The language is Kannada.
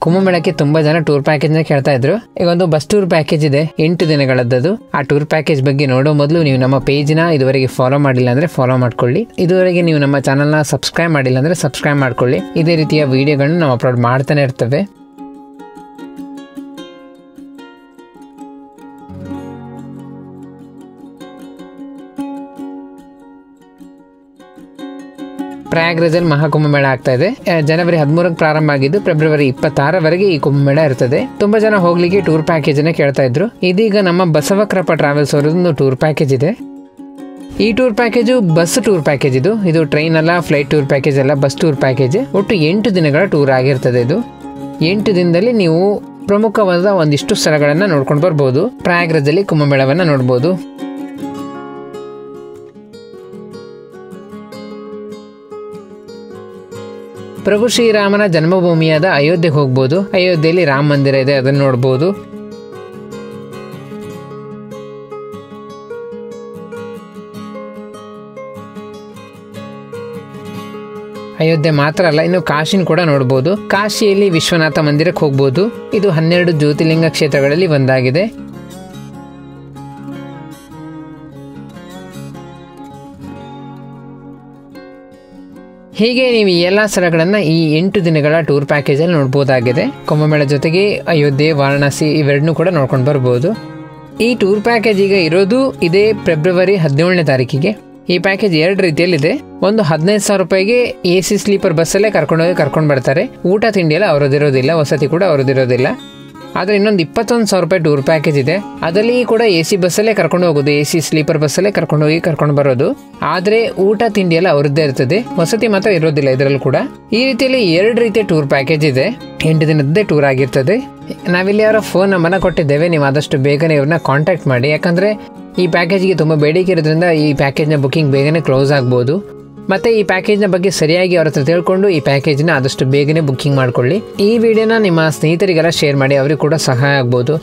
ಕುಂಭಮೇಳಕ್ಕೆ ತುಂಬಾ ಜನ ಟೂರ್ ಪ್ಯಾಕೇಜ್ ನ ಕೇಳ್ತಾ ಇದ್ರು. ಈಗ ಒಂದು ಬಸ್ ಟೂರ್ ಪ್ಯಾಕೇಜ್ ಇದೆ 8 ದಿನಗಳದ್ದು. ಆ ಟೂರ್ ಪ್ಯಾಕೇಜ್ ಬಗ್ಗೆ ನೋಡೋ ಮೊದಲು ನೀವು ನಮ್ಮ ಪೇಜ್ ನ ಇದುವರೆಗೆ ಫಾಲೋ ಮಾಡಿಲ್ಲ ಅಂದ್ರೆ ಫಾಲೋ ಮಾಡ್ಕೊಳ್ಳಿ. ಇದುವರೆಗೆ ನೀವು ನಮ್ಮ ಚಾನಲ್ ನ ಸಬ್ಸ್ಕ್ರೈಬ್ ಮಾಡಿಲ್ಲ ಅಂದ್ರೆ ಸಬ್ಸ್ಕ್ರೈಬ್ ಮಾಡ್ಕೊಳ್ಳಿ. ಇದೇ ರೀತಿಯ ವಿಡಿಯೋಗಳನ್ನ ನಾವು ಅಪ್ಲೋಡ್ ಮಾಡ್ತಾನೆ ಇರ್ತೇವೆ. ಪ್ರಯಾಗ್ರಾಜಲ್ಲಿ ಮಹಾಕುಂಭಮೇಳ ಆಗ್ತಾ ಇದೆ. ಜನವರಿ 13ಕ್ಕೆ ಪ್ರಾರಂಭ ಆಗಿದ್ದು ಫೆಬ್ರವರಿ 26ರವರೆಗೆ ಈ ಕುಂಭಮೇಳ ಇರ್ತದೆ. ತುಂಬಾ ಜನ ಹೋಗ್ಲಿಕ್ಕೆ ಟೂರ್ ಪ್ಯಾಕೇಜ್ ಅನ್ನ ಕೇಳ್ತಾ ಇದ್ರು. ಇದೀಗ ನಮ್ಮ ಬಸವಕೃಪಾ ಟ್ರಾವೆಲ್ಸ್ ಅವರದೊಂದು ಟೂರ್ ಪ್ಯಾಕೇಜ್ ಇದೆ. ಈ tour package bus tour package. ಇದು ಟ್ರೈನ್ ಅಲ್ಲ, ಫ್ಲೈಟ್ ಟೂರ್ ಪ್ಯಾಕೇಜ್ ಅಲ್ಲ, ಬಸ್ ಟೂರ್ ಪ್ಯಾಕೇಜ್. ಒಟ್ಟು 8 ದಿನಗಳ ಟೂರ್ ಆಗಿರ್ತದೆ. ಇದು 8 ದಿನದಲ್ಲಿ ನೀವು ಪ್ರಮುಖವಾದ ಒಂದಿಷ್ಟು ಸ್ಥಳಗಳನ್ನ ನೋಡ್ಕೊಂಡು ಬರ್ಬೋದು. ಪ್ರಯಾಗ್ರಾಜಲ್ಲಿ ಕುಂಭಮೇಳವನ್ನ ನೋಡ್ಬೋದು. ಪ್ರಭು ಶ್ರೀರಾಮನ ಜನ್ಮಭೂಮಿಯಾದ ಅಯೋಧ್ಯೆಗೆ ಹೋಗ್ಬೋದು. ಅಯೋಧ್ಯೆಯಲ್ಲಿ ರಾಮ ಮಂದಿರ ಇದೆ, ಅದನ್ನು ನೋಡ್ಬೋದು. ಅಯೋಧ್ಯೆ ಮಾತ್ರ ಅಲ್ಲ, ಇನ್ನು ಕಾಶಿನ ಕೂಡ ನೋಡ್ಬೋದು. ಕಾಶಿಯಲ್ಲಿ ವಿಶ್ವನಾಥ ಮಂದಿರಕ್ಕೆ ಹೋಗ್ಬೋದು. ಇದು 12 ಜ್ಯೋತಿರ್ಲಿಂಗ ಕ್ಷೇತ್ರಗಳಲ್ಲಿ ಒಂದಾಗಿದೆ. ಹೀಗೆ ನೀವು ಈ ಎಲ್ಲ ಸ್ಥಳಗಳನ್ನ ಈ 8 ದಿನಗಳ ಟೂರ್ ಪ್ಯಾಕೇಜ್ ಅಲ್ಲಿ ನೋಡ್ಬೋದಾಗಿದೆ. ಕುಂಭಮೇಳ ಜೊತೆಗೆ ಅಯೋಧ್ಯೆ, ವಾರಣಾಸಿ ಇವೆರಡನ್ನೂ ಕೂಡ ನೋಡ್ಕೊಂಡು ಬರ್ಬೋದು. ಈ ಟೂರ್ ಪ್ಯಾಕೇಜ್ ಈಗ ಇರೋದು ಇದೇ ಫೆಬ್ರವರಿ 17ನೇ ತಾರೀಕಿಗೆ. ಈ ಪ್ಯಾಕೇಜ್ 2 ರೀತಿಯಲ್ಲಿದೆ. ಒಂದು 15,000 ರೂಪಾಯಿಗೆ AC ಸ್ಲೀಪರ್ ಬಸ್ಸಲ್ಲೇ ಕರ್ಕೊಂಡು ಬರ್ತಾರೆ. ಊಟ ತಿಂಡಿ ಎಲ್ಲ ಅವರದಿರೋದಿಲ್ಲ, ವಸತಿ ಕೂಡ ಅವರದಿರೋದಿಲ್ಲ. ಆದರೆ ಇನ್ನೊಂದು 21,000 ರೂಪಾಯಿ ಟೂರ್ ಪ್ಯಾಕೇಜ್ ಇದೆ. ಅದರಲ್ಲಿ ಕೂಡ AC ಬಸ್ಸಲ್ಲೇ ಕರ್ಕೊಂಡು ಹೋಗೋದು, AC ಸ್ಲೀಪರ್ ಬಸ್ಸಲ್ಲೇ ಕರ್ಕೊಂಡು ಬರೋದು. ಆದರೆ ಊಟ ತಿಂಡಿ ಎಲ್ಲ ಅವ್ರದ್ದೇ ಇರ್ತದೆ, ವಸತಿ ಮಾತ್ರ ಇರೋದಿಲ್ಲ ಇದರಲ್ಲಿ ಕೂಡ. ಈ ರೀತಿಯಲ್ಲಿ 2 ರೀತಿಯ ಟೂರ್ ಪ್ಯಾಕೇಜ್ ಇದೆ. 8 ದಿನದ್ದೇ ಟೂರ್ ಆಗಿರ್ತದೆ. ನಾವಿಲ್ಲಿ ಅವರ ಫೋನ್ ನಂಬರ್ನ ಕೊಟ್ಟಿದ್ದೇವೆ. ನೀವು ಆದಷ್ಟು ಬೇಗನೆ ಇವ್ರನ್ನ ಕಾಂಟ್ಯಾಕ್ಟ್ ಮಾಡಿ. ಯಾಕಂದರೆ ಈ ಪ್ಯಾಕೇಜ್ಗೆ ತುಂಬ ಬೇಡಿಕೆ ಇರೋದ್ರಿಂದ ಈ ಪ್ಯಾಕೇಜ್ನ ಬುಕ್ಕಿಂಗ್ ಬೇಗನೆ ಕ್ಲೋಸ್ ಆಗ್ಬೋದು. ಮತ್ತು ಈ ಪ್ಯಾಕೇಜ್ನ ಬಗ್ಗೆ ಸರಿಯಾಗಿ ಅವ್ರ ಹತ್ರ ತಿಳ್ಕೊಂಡು ಈ ಪ್ಯಾಕೇಜ್ನ ಆದಷ್ಟು ಬೇಗನೆ ಬುಕ್ಕಿಂಗ್ ಮಾಡ್ಕೊಳ್ಳಿ. ಈ ವಿಡಿಯೋನ ನಿಮ್ಮ ಸ್ನೇಹಿತರಿಗೆಲ್ಲ ಶೇರ್ ಮಾಡಿ, ಅವ್ರಿಗೆ ಕೂಡ ಸಹಾಯ ಆಗ್ಬೋದು.